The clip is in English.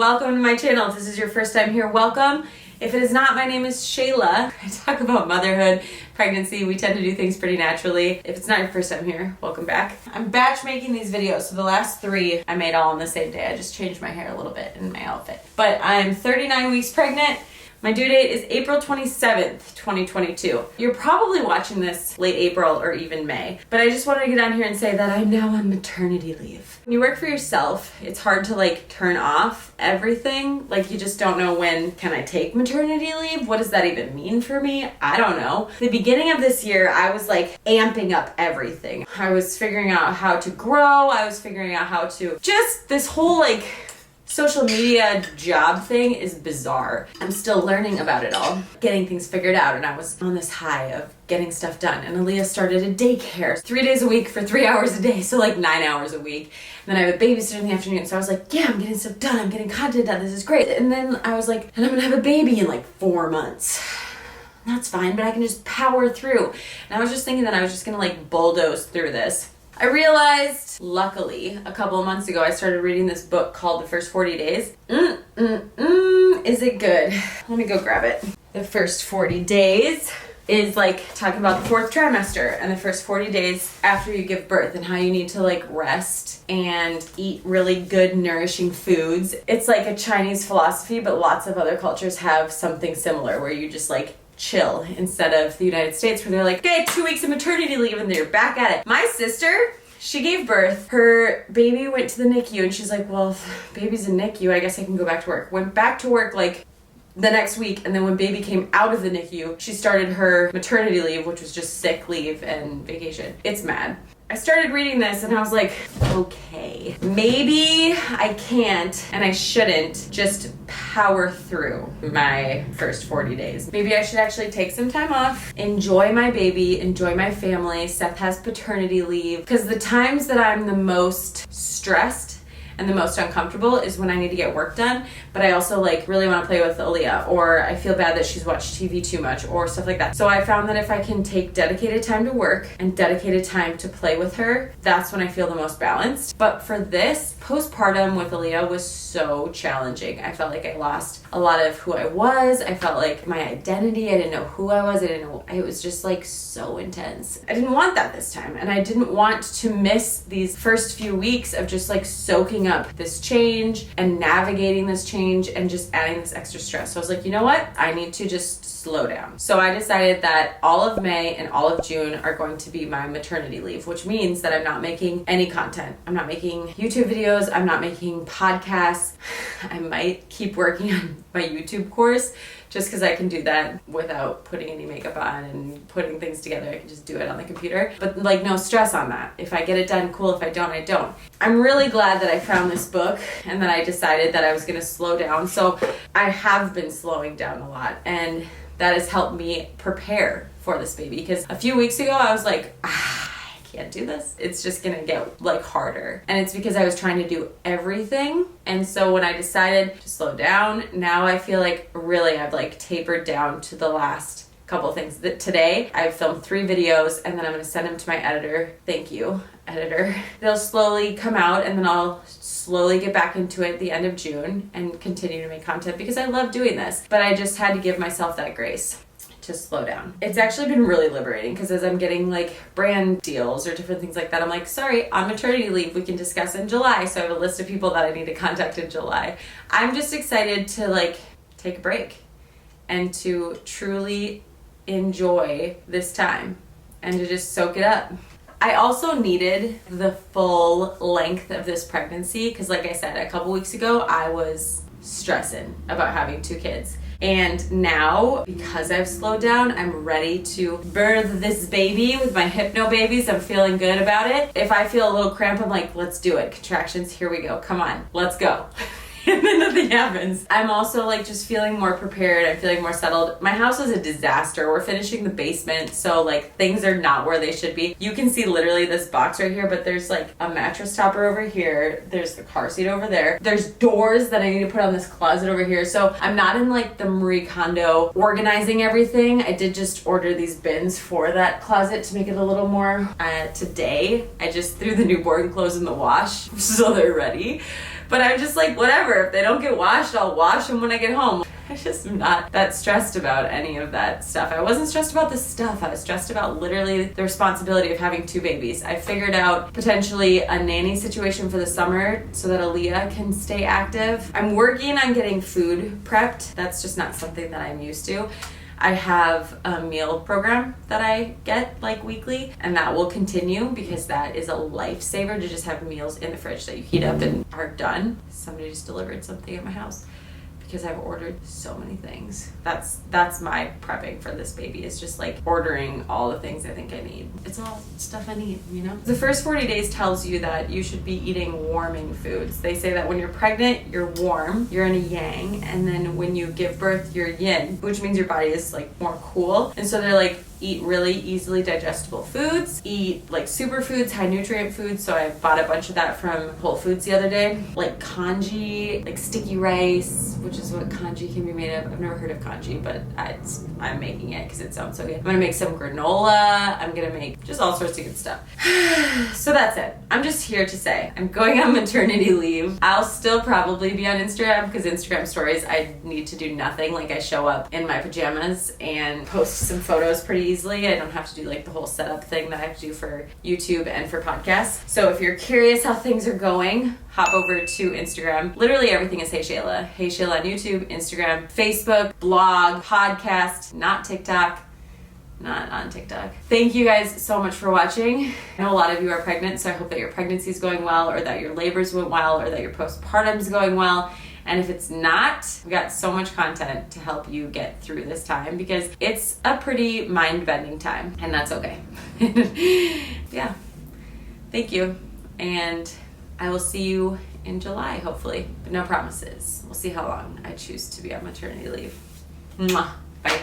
Welcome to my channel. If this is your first time here, welcome. If it is not, my name is Shayla. I talk about motherhood, pregnancy. We tend to do things pretty naturally. If it's not your first time here, welcome back. I'm batch making these videos, so the last 3 I made all on the same day. I just changed my hair a little bit in my outfit. But I'm 39 weeks pregnant. My due date is April 27th, 2022. You're probably watching this late April or even May, but I just wanted to get on here and say that I'm now on maternity leave. When you work for yourself, it's hard to turn off everything. You just don't know when can I take maternity leave? What does that even mean for me? I don't know. The beginning of this year, I was amping up everything. I was figuring out how to grow. I was figuring out how to just this whole social media job thing is bizarre. I'm still learning about it all, getting things figured out, and I was on this high of getting stuff done. And Aaliyah started a daycare 3 days a week for 3 hours a day, so 9 hours a week. And then I have a babysitter in the afternoon, so I was yeah, I'm getting stuff done, I'm getting content done, this is great. And then I was and I'm gonna have a baby in 4 months. That's fine, but I can just power through. And I was just thinking that I was just gonna bulldoze through this. I realized, luckily, a couple of months ago, I started reading this book called The First 40 Days. Is it good? Let me go grab it. The First 40 Days is talking about the 4th trimester and the first 40 days after you give birth and how you need to rest and eat really good nourishing foods. It's a Chinese philosophy, but lots of other cultures have something similar where you just chill instead of the United States where they're okay, 2 weeks of maternity leave and they're back at it. My sister, she gave birth. Her baby went to the NICU and she's well, if baby's in NICU, I guess I can go back to work. Went back to work the next week, and then when baby came out of the NICU, she started her maternity leave, which was just sick leave and vacation. It's mad. I started reading this and I was okay, maybe I can't and I shouldn't just power through my first 40 days. Maybe I should actually take some time off, enjoy my baby, enjoy my family. Seth has paternity leave, because the times that I'm the most stressed and the most uncomfortable is when I need to get work done, but I also really want to play with Aaliyah, or I feel bad that she's watched TV too much or stuff like that. So I found that if I can take dedicated time to work and dedicated time to play with her, that's when I feel the most balanced. But for this, postpartum with Aaliyah was so challenging. I felt I lost a lot of who I was. I felt my identity, I didn't know who I was. I didn't know, it was just so intense. I didn't want that this time, and I didn't want to miss these first few weeks of just soaking up this change and navigating this change and just adding this extra stress. So I was you know what? I need to just slow down. So I decided that all of May and all of June are going to be my maternity leave, which means that I'm not making any content. I'm not making YouTube videos. I'm not making podcasts. I might keep working on my YouTube course just because I can do that without putting any makeup on and putting things together. I can just do it on the computer. But no stress on that. If I get it done, cool. If I don't, I don't. I'm really glad that I found this book and that I decided that I was going to slow down. So I have been slowing down a lot, and that has helped me prepare for this baby, because a few weeks ago I was I can't do this. It's just gonna get harder. And it's because I was trying to do everything. And so when I decided to slow down, now I feel really I've tapered down to the last couple of things. That today I filmed 3 videos, and then I'm gonna send them to my editor. Thank you, editor. They'll slowly come out, and then I'll slowly get back into it at the end of June and continue to make content because I love doing this. But I just had to give myself that grace to slow down. It's actually been really liberating, because as I'm getting brand deals or different things like that, I'm sorry, on maternity leave, we can discuss in July. So I have a list of people that I need to contact in July. I'm just excited to take a break and to truly enjoy this time and to just soak it up. I also needed the full length of this pregnancy because, like I said, a couple weeks ago, I was stressing about having 2 kids. And now, because I've slowed down, I'm ready to birth this baby with my hypno babies. I'm feeling good about it. If I feel a little cramp, I'm let's do it. Contractions, here we go. Come on, let's go. And then nothing happens. I'm also just feeling more prepared. I'm feeling more settled. My house is a disaster. We're finishing the basement, so things are not where they should be. You can see literally this box right here, but there's a mattress topper over here. There's the car seat over there. There's doors that I need to put on this closet over here. So I'm not in the Marie Kondo organizing everything. I did just order these bins for that closet to make it a little more. Today, I just threw the newborn clothes in the wash, so they're ready. But I'm just like, whatever. If they don't get washed, I'll wash them when I get home. I just am not that stressed about any of that stuff. I wasn't stressed about the stuff. I was stressed about literally the responsibility of having 2 babies. I figured out potentially a nanny situation for the summer so that Aaliyah can stay active. I'm working on getting food prepped. That's just not something that I'm used to. I have a meal program that I get like weekly, and that will continue because that is a lifesaver to just have meals in the fridge that you heat up and are done. Somebody just delivered something at my house because I've ordered so many things. That's my prepping for this baby, is just like ordering all the things I think I need. It's all stuff I need, you know? The first 40 days tells you that you should be eating warming foods. They say that when you're pregnant, you're warm, you're in a yang, and then when you give birth, you're yin, which means your body is like more cool. And so they're like, eat really easily digestible foods, eat like superfoods, high nutrient foods. So I bought a bunch of that from Whole Foods the other day, like congee, like sticky rice, which is what congee can be made of. I've never heard of congee, but I'm making it because it sounds so good. I'm gonna make some granola. I'm gonna make just all sorts of good stuff. So that's it. I'm just here to say I'm going on maternity leave. I'll still probably be on Instagram because Instagram stories, I need to do nothing. Like I show up in my pajamas and post some photos pretty easily. I don't have to do like the whole setup thing that I have to do for YouTube and for podcasts. So if you're curious how things are going, hop over to Instagram. Literally everything is Hey Shayla. Hey Shayla on YouTube, Instagram, Facebook, blog, podcast, not TikTok. Not on TikTok. Thank you guys so much for watching. I know a lot of you are pregnant, so I hope that your pregnancy is going well, or that your labors went well, or that your postpartum is going well. And if it's not, we got so much content to help you get through this time because it's a pretty mind-bending time, and that's okay. Yeah. Thank you. And I will see you in July, hopefully. But no promises. We'll see how long I choose to be on maternity leave. Mwah. Bye.